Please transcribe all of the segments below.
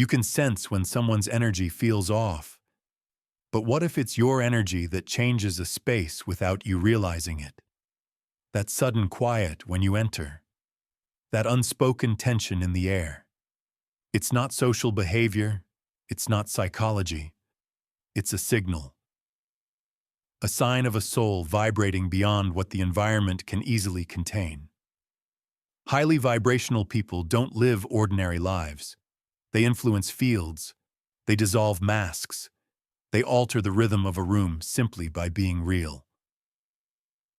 You can sense when someone's energy feels off. But what if it's your energy that changes a space without you realizing it? That sudden quiet when you enter. That unspoken tension in the air. It's not social behavior. It's not psychology. It's a signal. A sign of a soul vibrating beyond what the environment can easily contain. Highly vibrational people don't live ordinary lives. They influence fields. They dissolve masks. They alter the rhythm of a room simply by being real.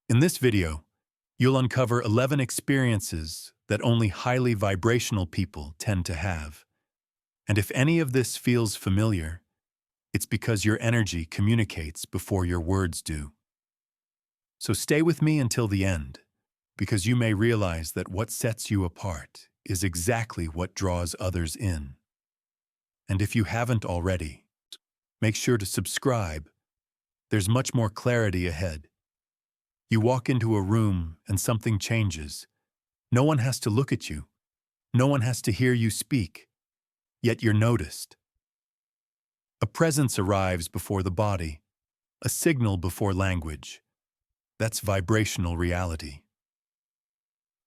In this video, you'll uncover 11 experiences that only highly vibrational people tend to have. And if any of this feels familiar, it's because your energy communicates before your words do. So stay with me until the end, because you may realize that what sets you apart is exactly what draws others in. And if you haven't already, make sure to subscribe. There's much more clarity ahead. You walk into a room and something changes. No one has to look at you. No one has to hear you speak. Yet you're noticed. A presence arrives before the body, a signal before language. That's vibrational reality.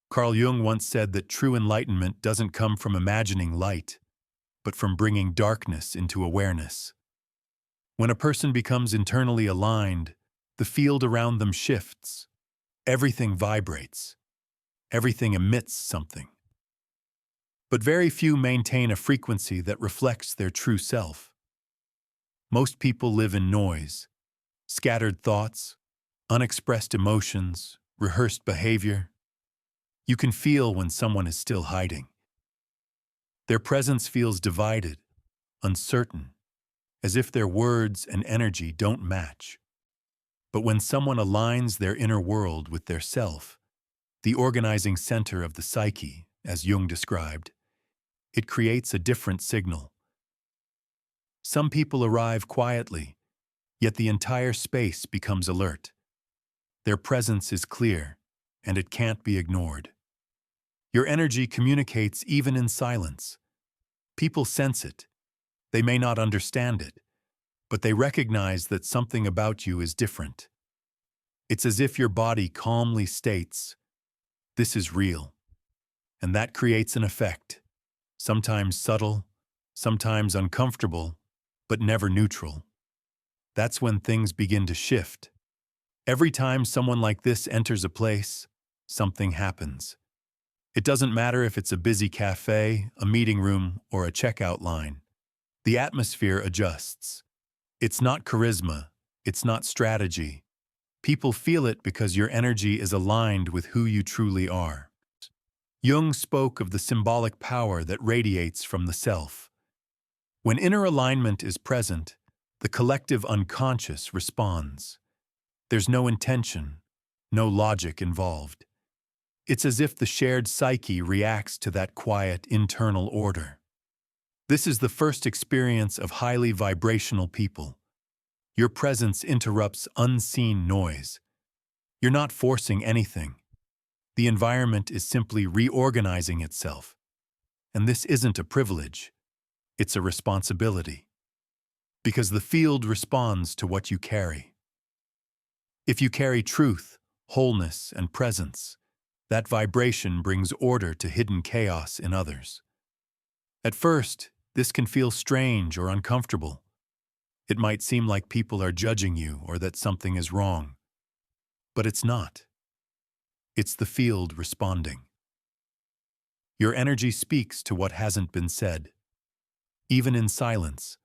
Carl Jung once said that true enlightenment doesn't come from imagining light, but from bringing darkness into awareness. When a person becomes internally aligned, the field around them shifts. Everything vibrates. Everything emits something. But very few maintain a frequency that reflects their true self. Most people live in noise, scattered thoughts, unexpressed emotions, rehearsed behavior. You can feel when someone is still hiding. Their presence feels divided, uncertain, as if their words and energy don't match. But when someone aligns their inner world with their self, the organizing center of the psyche, as Jung described, it creates a different signal. Some people arrive quietly, yet the entire space becomes alert. Their presence is clear, and it can't be ignored. Your energy communicates even in silence. People sense it. They may not understand it, but they recognize that something about you is different. It's as if your body calmly states, "This is real." And that creates an effect, sometimes subtle, sometimes uncomfortable, but never neutral. That's when things begin to shift. Every time someone like this enters a place, something happens. It doesn't matter if it's a busy cafe, a meeting room, or a checkout line. The atmosphere adjusts. It's not charisma. It's not strategy. People feel it because your energy is aligned with who you truly are. Jung spoke of the symbolic power that radiates from the self. When inner alignment is present, the collective unconscious responds. There's no intention, no logic involved. It's as if the shared psyche reacts to that quiet internal order. This is the first experience of highly vibrational people. Your presence interrupts unseen noise. You're not forcing anything. The environment is simply reorganizing itself. And this isn't a privilege. It's a responsibility. Because the field responds to what you carry. If you carry truth, wholeness, and presence, that vibration brings order to hidden chaos in others. At first, this can feel strange or uncomfortable. It might seem like people are judging you or that something is wrong. But it's not. It's the field responding. Your energy speaks to what hasn't been said. Even in silence,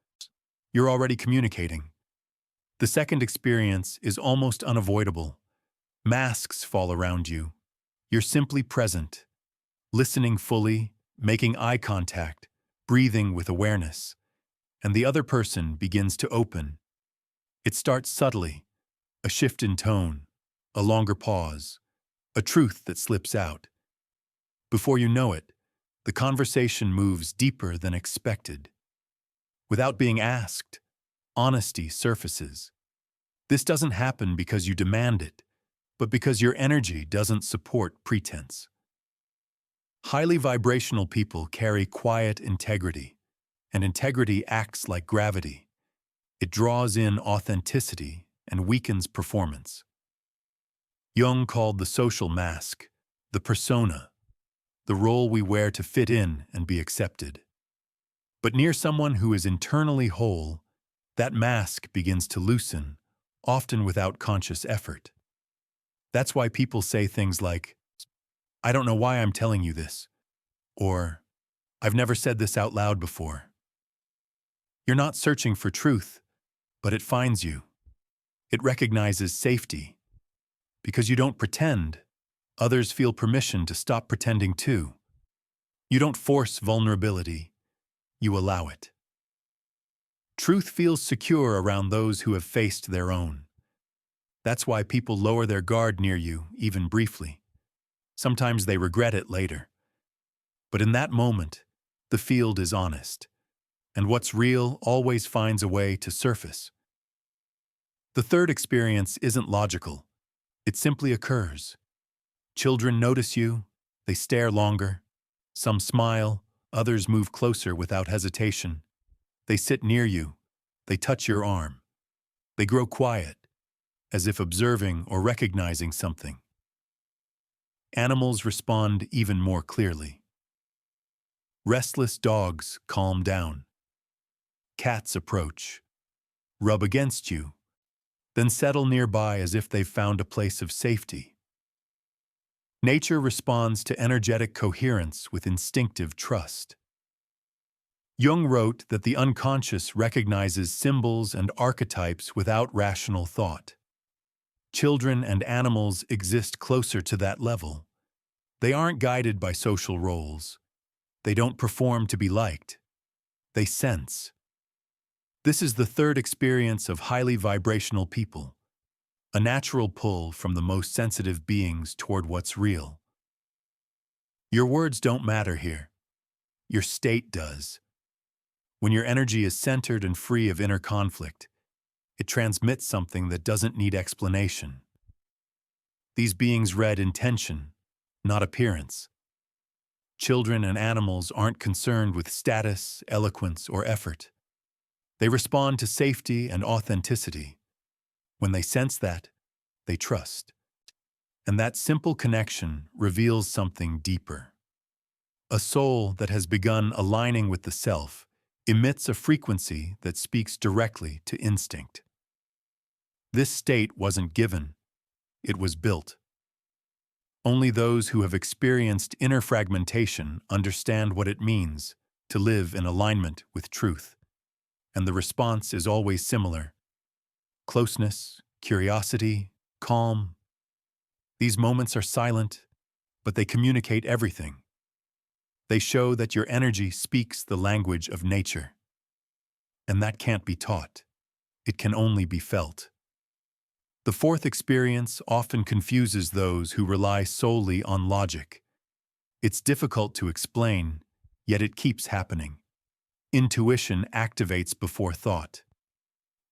you're already communicating. The second experience is almost unavoidable. Masks fall around you. You're simply present, listening fully, making eye contact, breathing with awareness. And the other person begins to open. It starts subtly, a shift in tone, a longer pause, a truth that slips out. Before you know it, the conversation moves deeper than expected. Without being asked, honesty surfaces. This doesn't happen because you demand it, but because your energy doesn't support pretense. Highly vibrational people carry quiet integrity. And integrity acts like gravity. It draws in authenticity and weakens performance. Jung called the social mask the persona, the role we wear to fit in and be accepted. But near someone who is internally whole, that mask begins to loosen, often without conscious effort. That's why people say things like, "I don't know why I'm telling you this," or "I've never said this out loud before." You're not searching for truth, but it finds you. It recognizes safety. Because you don't pretend, others feel permission to stop pretending too. You don't force vulnerability, you allow it. Truth feels secure around those who have faced their own. That's why people lower their guard near you, even briefly. Sometimes they regret it later. But in that moment, the field is honest, and what's real always finds a way to surface. The third experience isn't logical. It simply occurs. Children notice you, they stare longer. Some smile, others move closer without hesitation. They sit near you, they touch your arm. They grow quiet, as if observing or recognizing something. Animals respond even more clearly. Restless dogs calm down. Cats approach, rub against you, then settle nearby as if they've found a place of safety. Nature responds to energetic coherence with instinctive trust. Jung wrote that the unconscious recognizes symbols and archetypes without rational thought. Children and animals exist closer to that level. They aren't guided by social roles. They don't perform to be liked. They sense. This is the third experience of highly vibrational people, a natural pull from the most sensitive beings toward what's real. Your words don't matter here. Your state does. When your energy is centered and free of inner conflict, it transmits something that doesn't need explanation. These beings read intention, not appearance. Children and animals aren't concerned with status, eloquence, or effort. They respond to safety and authenticity. When they sense that, they trust. And that simple connection reveals something deeper. A soul that has begun aligning with the self emits a frequency that speaks directly to instinct. This state wasn't given, it was built. Only those who have experienced inner fragmentation understand what it means to live in alignment with truth. And the response is always similar. Closeness, curiosity, calm. These moments are silent, but they communicate everything. They show that your energy speaks the language of nature. And that can't be taught. It can only be felt. The fourth experience often confuses those who rely solely on logic. It's difficult to explain, yet it keeps happening. Intuition activates before thought.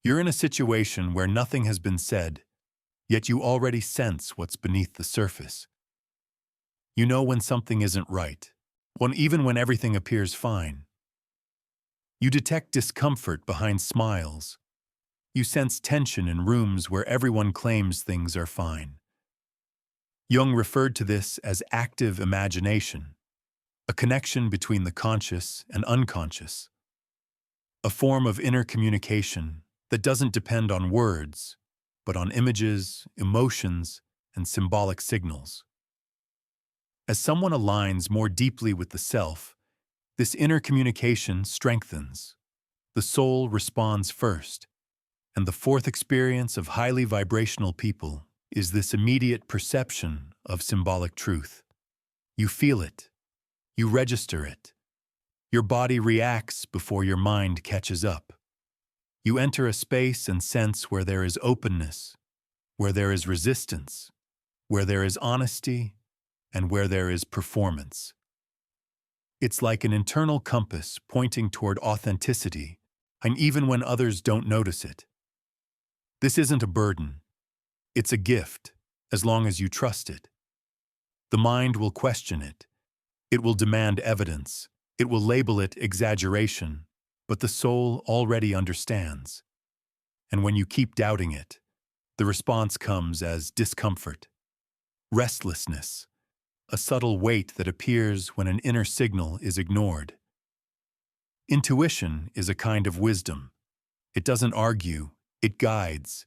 You're in a situation where nothing has been said, yet you already sense what's beneath the surface. You know when something isn't right, even when everything appears fine. You detect discomfort behind smiles. You sense tension in rooms where everyone claims things are fine. Jung referred to this as active imagination, a connection between the conscious and unconscious, a form of inner communication that doesn't depend on words, but on images, emotions, and symbolic signals. As someone aligns more deeply with the self, this inner communication strengthens. The soul responds first, and the fourth experience of highly vibrational people is this immediate perception of symbolic truth. You feel it. You register it. Your body reacts before your mind catches up. You enter a space and sense where there is openness, where there is resistance, where there is honesty, and where there is performance. It's like an internal compass pointing toward authenticity, and even when others don't notice it. This isn't a burden. It's a gift, as long as you trust it. The mind will question it. It will demand evidence. It will label it exaggeration. but the soul already understands. And when you keep doubting it, the response comes as discomfort, restlessness, a subtle weight that appears when an inner signal is ignored. Intuition is a kind of wisdom. It doesn't argue, it guides.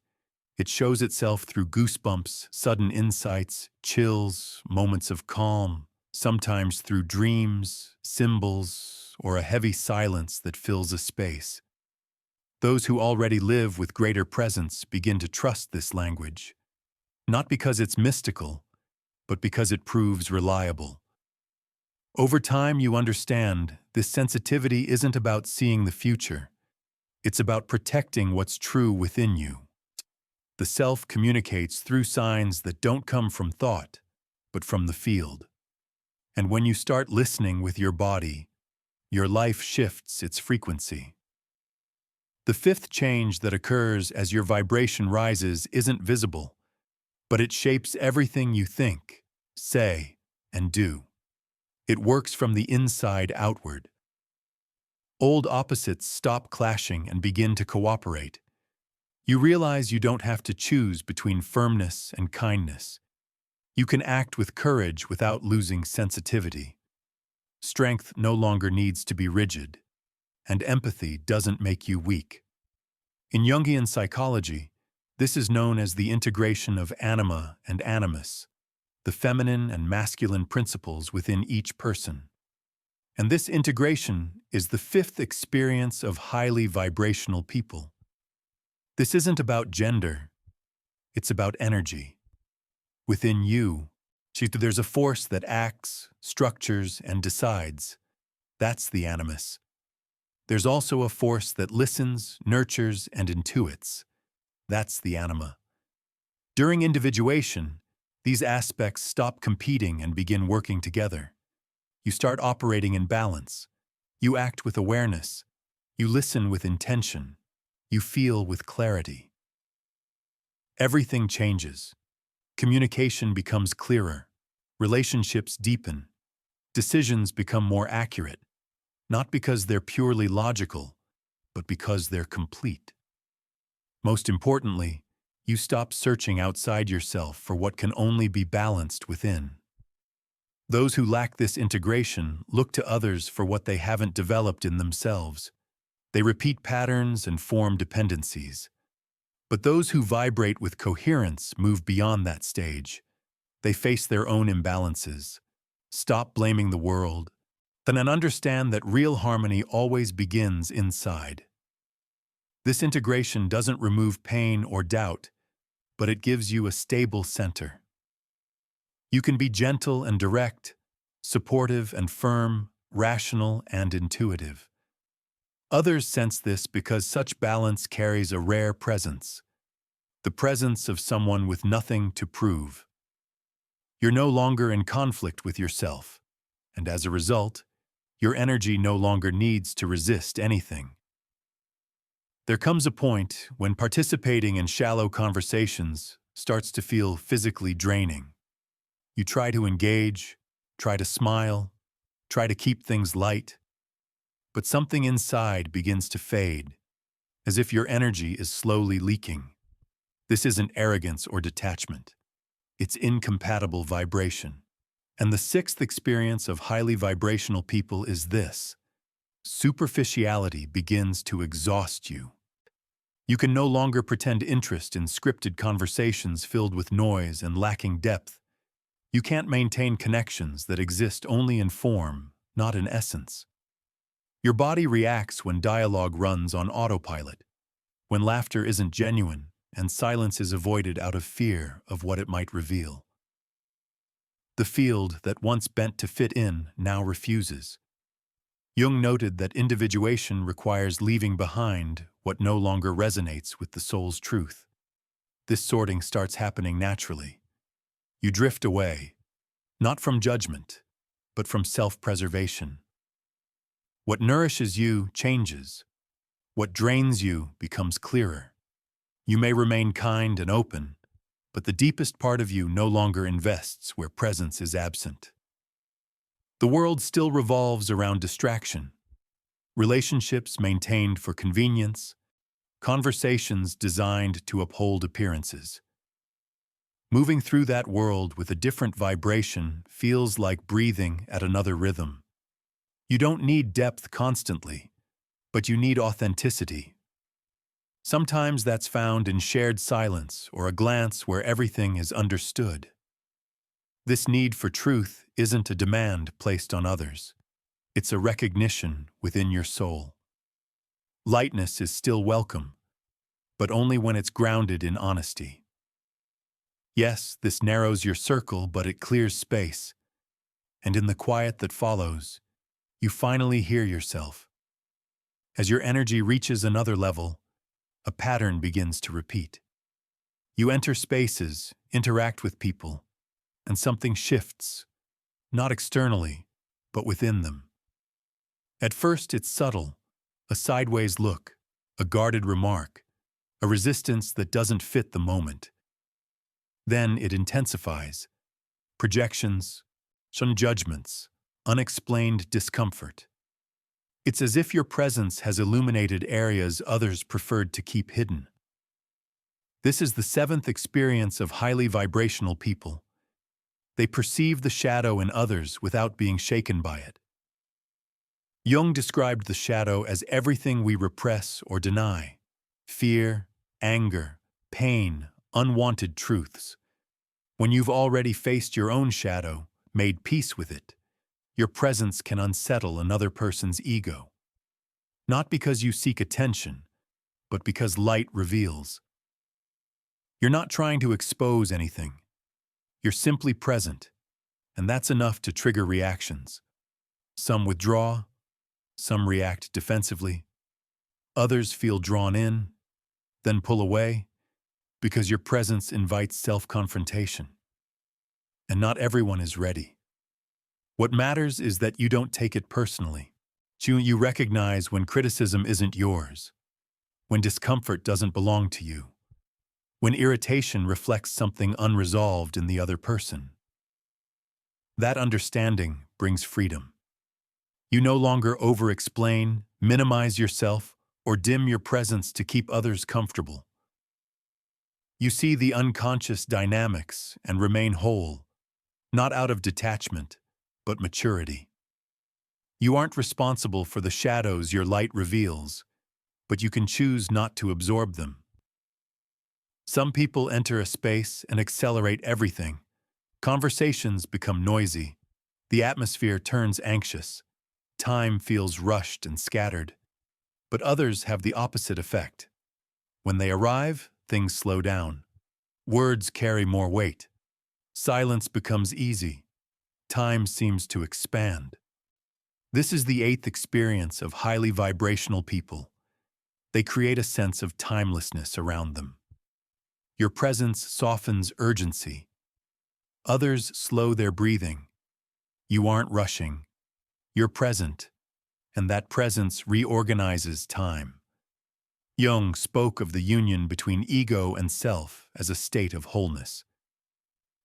It shows itself through goosebumps, sudden insights, chills, moments of calm, sometimes through dreams, symbols, or a heavy silence that fills a space. Those who already live with greater presence begin to trust this language, not because it's mystical, but because it proves reliable. Over time, you understand this sensitivity isn't about seeing the future. It's about protecting what's true within you. The self communicates through signs that don't come from thought, but from the field. And when you start listening with your body, your life shifts its frequency. The fifth change that occurs as your vibration rises isn't visible, but it shapes everything you think, say, and do. It works from the inside outward. Old opposites stop clashing and begin to cooperate. You realize you don't have to choose between firmness and kindness. You can act with courage without losing sensitivity. Strength no longer needs to be rigid, and empathy doesn't make you weak. In Jungian psychology, this is known as the integration of anima and animus, the feminine and masculine principles within each person. And this integration is the fifth experience of highly vibrational people. This isn't about gender, it's about energy. Within you, there's a force that acts, structures, and decides. That's the animus. There's also a force that listens, nurtures, and intuits. That's the anima. During individuation, these aspects stop competing and begin working together. You start operating in balance. You act with awareness. You listen with intention. You feel with clarity. Everything changes. Communication becomes clearer. Relationships deepen. Decisions become more accurate, not because they're purely logical, but because they're complete. Most importantly, you stop searching outside yourself for what can only be balanced within. Those who lack this integration look to others for what they haven't developed in themselves. They repeat patterns and form dependencies. But those who vibrate with coherence move beyond that stage. They face their own imbalances, stop blaming the world, then understand that real harmony always begins inside. This integration doesn't remove pain or doubt, but it gives you a stable center. You can be gentle and direct, supportive and firm, rational and intuitive. Others sense this because such balance carries a rare presence, the presence of someone with nothing to prove. You're no longer in conflict with yourself, and as a result, your energy no longer needs to resist anything. There comes a point when participating in shallow conversations starts to feel physically draining. You try to engage, try to smile, try to keep things light, but something inside begins to fade, as if your energy is slowly leaking. This isn't arrogance or detachment. It's incompatible vibration. And the sixth experience of highly vibrational people is this: superficiality begins to exhaust you. You can no longer pretend interest in scripted conversations filled with noise and lacking depth. You can't maintain connections that exist only in form, not in essence. Your body reacts when dialogue runs on autopilot, when laughter isn't genuine and silence is avoided out of fear of what it might reveal. The field that once bent to fit in now refuses. Jung noted that individuation requires leaving behind what no longer resonates with the soul's truth. This sorting starts happening naturally. You drift away, not from judgment, but from self-preservation. What nourishes you changes. What drains you becomes clearer. You may remain kind and open, but the deepest part of you no longer invests where presence is absent. The world still revolves around distraction. relationships maintained for convenience, conversations designed to uphold appearances. Moving through that world with a different vibration feels like breathing at another rhythm. You don't need depth constantly, but you need authenticity. Sometimes that's found in shared silence or a glance where everything is understood. This need for truth isn't a demand placed on others. It's a recognition within your soul. Lightness is still welcome, but only when it's grounded in honesty. Yes, this narrows your circle, but it clears space. And in the quiet that follows, you finally hear yourself. As your energy reaches another level, a pattern begins to repeat. You enter spaces, interact with people, and something shifts, not externally, but within them. At first, it's subtle, a sideways look, a guarded remark, a resistance that doesn't fit the moment. Then it intensifies. Projections, some judgments, unexplained discomfort. It's as if your presence has illuminated areas others preferred to keep hidden. This is the seventh experience of highly vibrational people. They perceive the shadow in others without being shaken by it. Jung described the shadow as everything we repress or deny: fear, anger, pain, unwanted truths. When you've already faced your own shadow, made peace with it, your presence can unsettle another person's ego. Not because you seek attention, but because light reveals. You're not trying to expose anything. You're simply present, and that's enough to trigger reactions. Some withdraw, some react defensively. Others feel drawn in, then pull away, because your presence invites self-confrontation. And not everyone is ready. What matters is that you don't take it personally. You recognize when criticism isn't yours, when discomfort doesn't belong to you, when irritation reflects something unresolved in the other person. That understanding brings freedom. You no longer over-explain, minimize yourself, or dim your presence to keep others comfortable. You see the unconscious dynamics and remain whole, not out of detachment, but maturity. You aren't responsible for the shadows your light reveals, but you can choose not to absorb them. Some people enter a space and accelerate everything. Conversations become noisy. The atmosphere turns anxious. Time feels rushed and scattered. But others have the opposite effect. When they arrive, things slow down. Words carry more weight. Silence becomes easy. Time seems to expand. This is the eighth experience of highly vibrational people. They create a sense of timelessness around them. Your presence softens urgency. Others slow their breathing. You aren't rushing. You're present, and that presence reorganizes time. Jung spoke of the union between ego and self as a state of wholeness.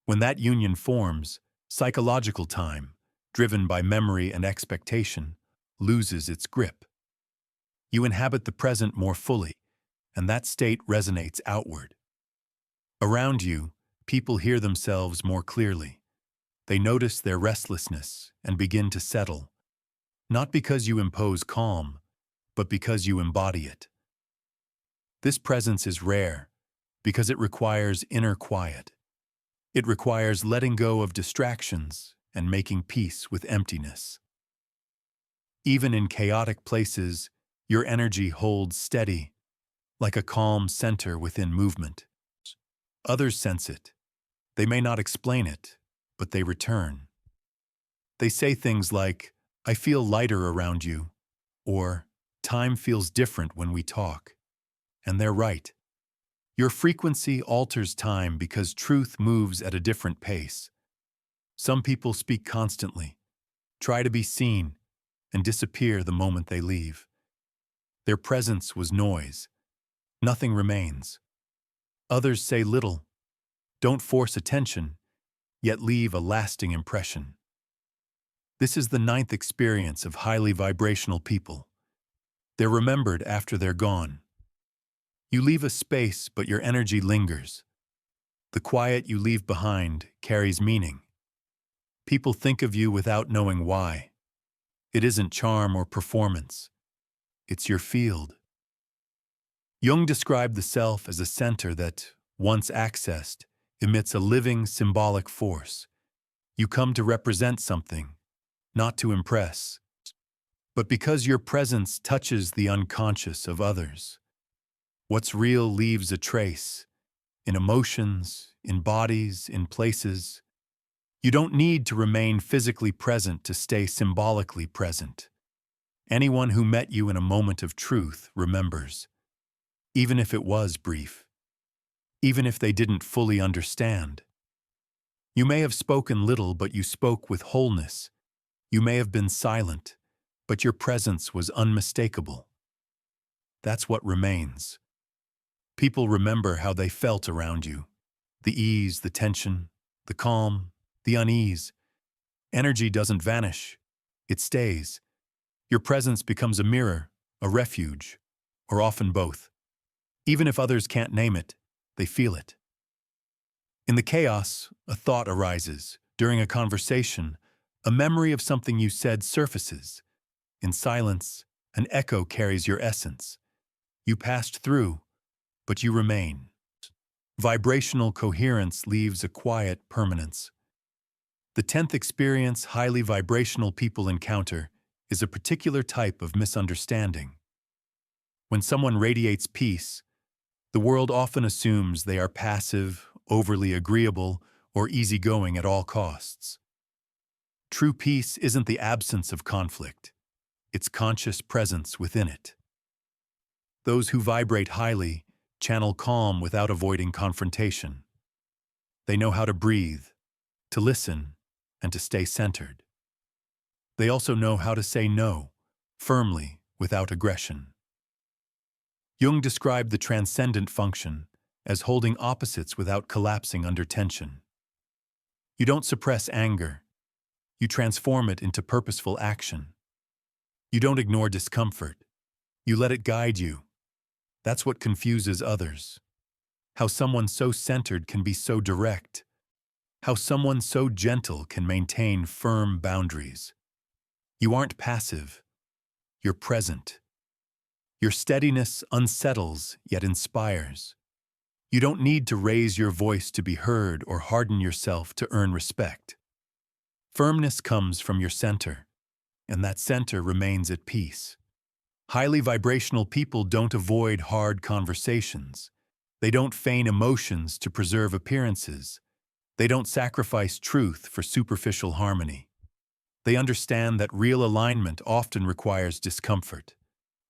When that union forms, psychological time, driven by memory and expectation, loses its grip. You inhabit the present more fully, and that state resonates outward. Around you, people hear themselves more clearly. They notice their restlessness and begin to settle, not because you impose calm, but because you embody it. This presence is rare because it requires inner quiet. It requires letting go of distractions and making peace with emptiness. Even in chaotic places, your energy holds steady, like a calm center within movement. Others sense it. They may not explain it, but they return. They say things like, "I feel lighter around you," or "Time feels different when we talk." And they're right. Your frequency alters time because truth moves at a different pace. Some people speak constantly, try to be seen, and disappear the moment they leave. Their presence was noise. Nothing remains. Others say little, don't force attention, yet leave a lasting impression. This is the ninth experience of highly vibrational people. They're remembered after they're gone. You leave a space, but your energy lingers. The quiet you leave behind carries meaning. People think of you without knowing why. It isn't charm or performance. It's your field. Jung described the self as a center that, once accessed, emits a living, symbolic force. You come to represent something, not to impress, but because your presence touches the unconscious of others. What's real leaves a trace, in emotions, in bodies, in places. You don't need to remain physically present to stay symbolically present. Anyone who met you in a moment of truth remembers, even if it was brief, even if they didn't fully understand. You may have spoken little, but you spoke with wholeness. You may have been silent, but your presence was unmistakable. That's what remains. People remember how they felt around you. The ease, the tension, the calm, the unease. Energy doesn't vanish. It stays. Your presence becomes a mirror, a refuge, or often both. Even if others can't name it, they feel it. In the chaos, a thought arises. During a conversation, a memory of something you said surfaces. In silence, an echo carries your essence. You passed through, but you remain. Vibrational coherence leaves a quiet permanence. The 10th experience highly vibrational people encounter is a particular type of misunderstanding. When someone radiates peace, the world often assumes they are passive, overly agreeable, or easygoing at all costs. True peace isn't the absence of conflict. It's conscious presence within it. Those who vibrate highly channel calm without avoiding confrontation. They know how to breathe, to listen, and to stay centered. They also know how to say no, firmly, without aggression. Jung described the transcendent function as holding opposites without collapsing under tension. You don't suppress anger. You transform it into purposeful action. You don't ignore discomfort. You let it guide you. That's what confuses others. How someone so centered can be so direct. How someone so gentle can maintain firm boundaries. You aren't passive. You're present. Your steadiness unsettles yet inspires. You don't need to raise your voice to be heard or harden yourself to earn respect. Firmness comes from your center, and that center remains at peace. Highly vibrational people don't avoid hard conversations. They don't feign emotions to preserve appearances. They don't sacrifice truth for superficial harmony. They understand that real alignment often requires discomfort,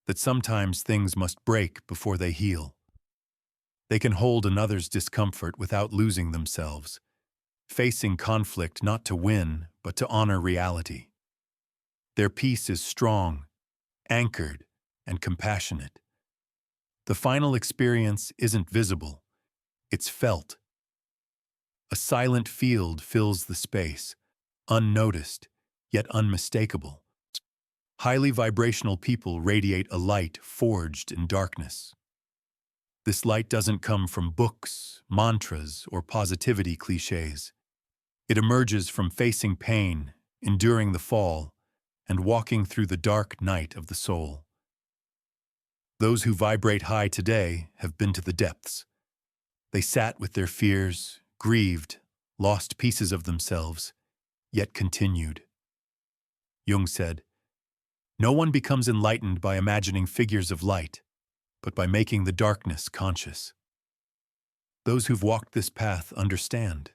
that sometimes things must break before they heal. They can hold another's discomfort without losing themselves, facing conflict not to win, but to honor reality. Their peace is strong, anchored, and compassionate. The final experience isn't visible, it's felt. A silent field fills the space, unnoticed, yet unmistakable. Highly vibrational people radiate a light forged in darkness. This light doesn't come from books, mantras, or positivity cliches. It emerges from facing pain, enduring the fall, and walking through the dark night of the soul. Those who vibrate high today have been to the depths. They sat with their fears, grieved, lost pieces of themselves, yet continued. Jung said, "No one becomes enlightened by imagining figures of light, but by making the darkness conscious." Those who've walked this path understand.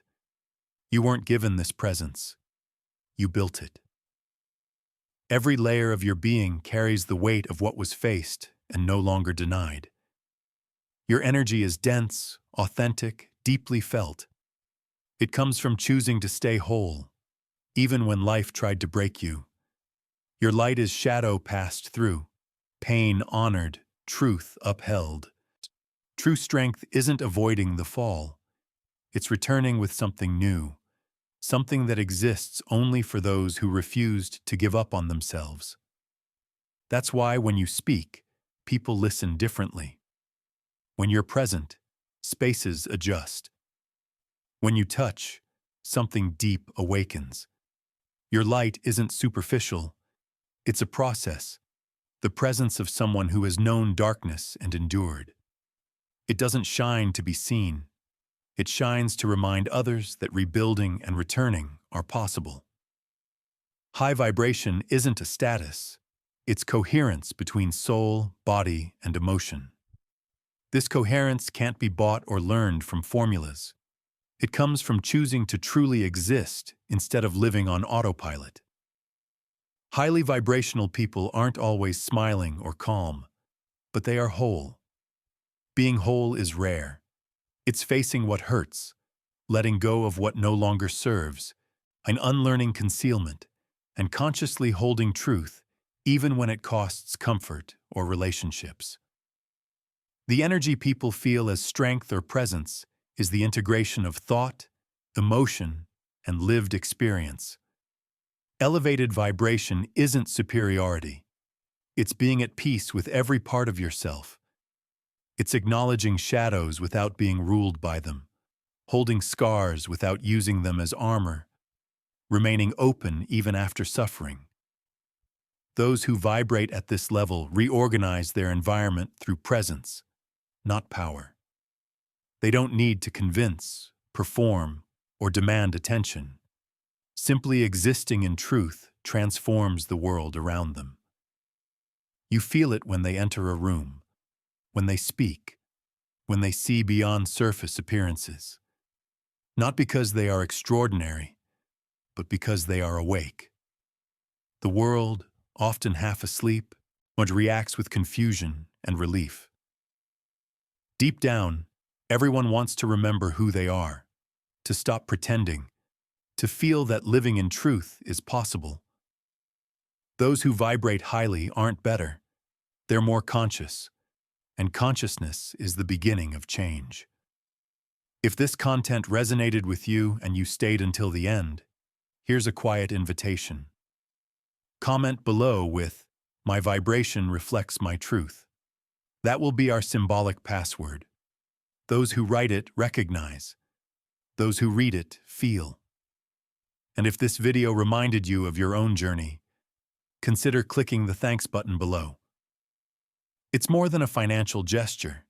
You weren't given this presence. You built it. Every layer of your being carries the weight of what was faced and no longer denied. Your energy is dense, authentic, deeply felt. It comes from choosing to stay whole, even when life tried to break you. Your light is shadow passed through, pain honored, truth upheld. True strength isn't avoiding the fall. It's returning with something new, something that exists only for those who refused to give up on themselves. That's why when you speak, people listen differently. When you're present, spaces adjust. When you touch, something deep awakens. Your light isn't superficial, it's a process, the presence of someone who has known darkness and endured. It doesn't shine to be seen. It shines to remind others that rebuilding and returning are possible. High vibration isn't a status. It's coherence between soul, body, and emotion. This coherence can't be bought or learned from formulas. It comes from choosing to truly exist instead of living on autopilot. Highly vibrational people aren't always smiling or calm, but they are whole. Being whole is rare. It's facing what hurts, letting go of what no longer serves, and unlearning concealment, and consciously holding truth, even when it costs comfort or relationships. The energy people feel as strength or presence is the integration of thought, emotion, and lived experience. Elevated vibration isn't superiority. It's being at peace with every part of yourself. It's acknowledging shadows without being ruled by them, holding scars without using them as armor, remaining open even after suffering. Those who vibrate at this level reorganize their environment through presence, not power. They don't need to convince, perform, or demand attention. Simply existing in truth transforms the world around them. You feel it when they enter a room, when they speak, when they see beyond surface appearances. Not because they are extraordinary, but because they are awake. The world, often half asleep, reacts with confusion and relief. Deep down, everyone wants to remember who they are, to stop pretending, to feel that living in truth is possible. Those who vibrate highly aren't better. They're more conscious, and consciousness is the beginning of change. If this content resonated with you and you stayed until the end, here's a quiet invitation. Comment below with, "My vibration reflects my truth." That will be our symbolic password. Those who write it recognize. Those who read it feel. And if this video reminded you of your own journey, consider clicking the thanks button below. It's more than a financial gesture.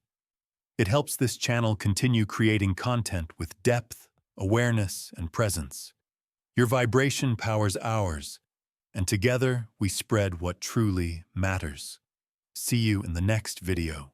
It helps this channel continue creating content with depth, awareness, and presence. Your vibration powers ours, and together we spread what truly matters. See you in the next video.